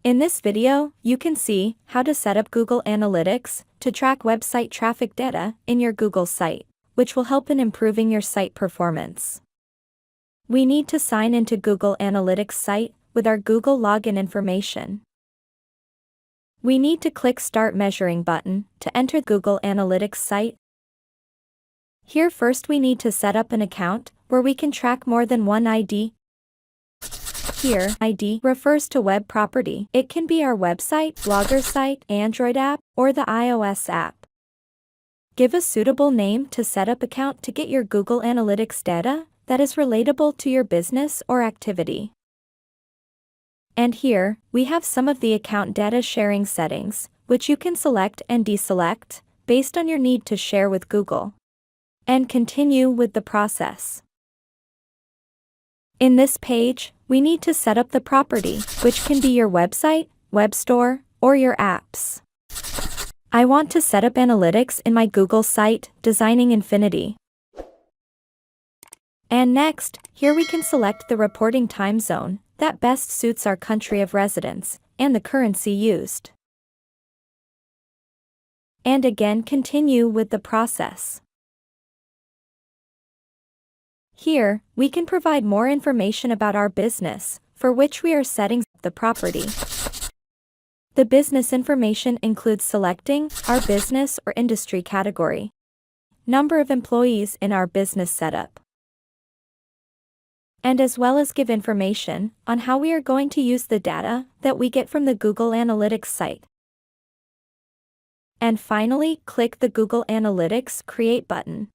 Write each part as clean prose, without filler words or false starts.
In this video, you can see how to set up Google Analytics to track website traffic data in your Google site, which will help in improving your site performance. We need to sign into Google Analytics site with our Google login information. We need to click Start Measuring button to enter Google Analytics site. Here first we need to set up an account where we can track more than one ID. Here, ID refers to web property. It can be our website, Blogger site, Android app, or the iOS app. Give a suitable name to set up account to get your Google Analytics data that is relatable to your business or activity. And here, we have some of the account data sharing settings, which you can select and deselect based on your need to share with Google. And continue with the process. In this page, we need to set up the property, which can be your website, web store, or your apps. I want to set up analytics in my Google site, Designing Infinity. And next, here we can select the reporting time zone that best suits our country of residence and the currency used. And again continue with the process. Here, we can provide more information about our business, for which we are setting the property. The business information includes selecting our business or industry category, number of employees in our business setup, and as well as give information on how we are going to use the data that we get from the Google Analytics site. And finally, click the Google Analytics Create button.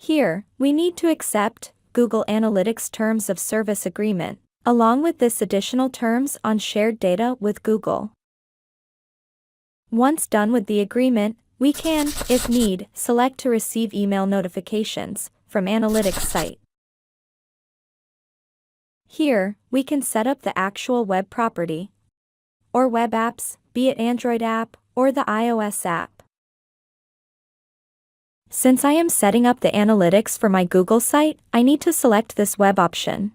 Here, we need to accept Google Analytics Terms of Service Agreement, along with this additional terms on shared data with Google. Once done with the agreement, we can, if need, select to receive email notifications from Analytics site. Here, we can set up the actual web property, or web apps, be it Android app or the iOS app. Since I am setting up the analytics for my Google site, I need to select this web option.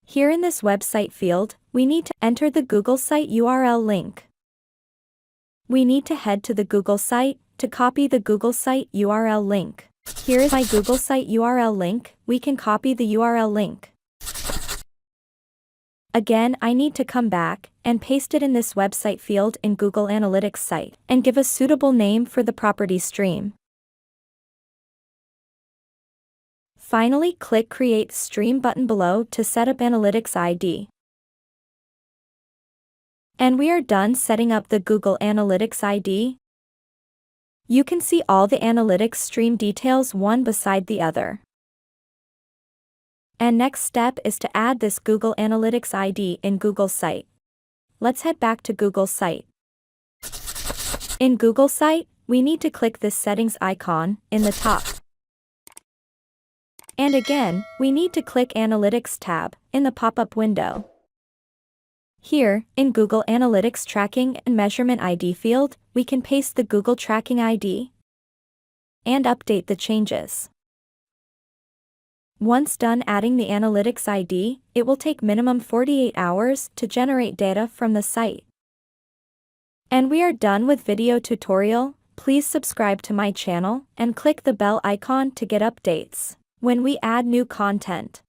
Here in this website field, we need to enter the Google site URL link. We need to head to the Google site to copy the Google site URL link. Here is my Google site URL link. We can copy the URL link. Again, I need to come back and paste it in this website field in Google Analytics site and give a suitable name for the property stream. Finally, click Create Stream button below to set up Analytics ID. And we are done setting up the Google Analytics ID. You can see all the analytics stream details one beside the other. And next step is to add this Google Analytics ID in Google site. Let's head back to Google site. In Google site, we need to click this settings icon in the top. And again, we need to click Analytics tab in the pop-up window. Here, in Google Analytics Tracking and Measurement ID field, we can paste the Google Tracking ID and update the changes. Once done adding the Analytics ID, it will take minimum 48 hours to generate data from the site. And we are done with video tutorial. Please subscribe to my channel and click the bell icon to get updates when we add new content.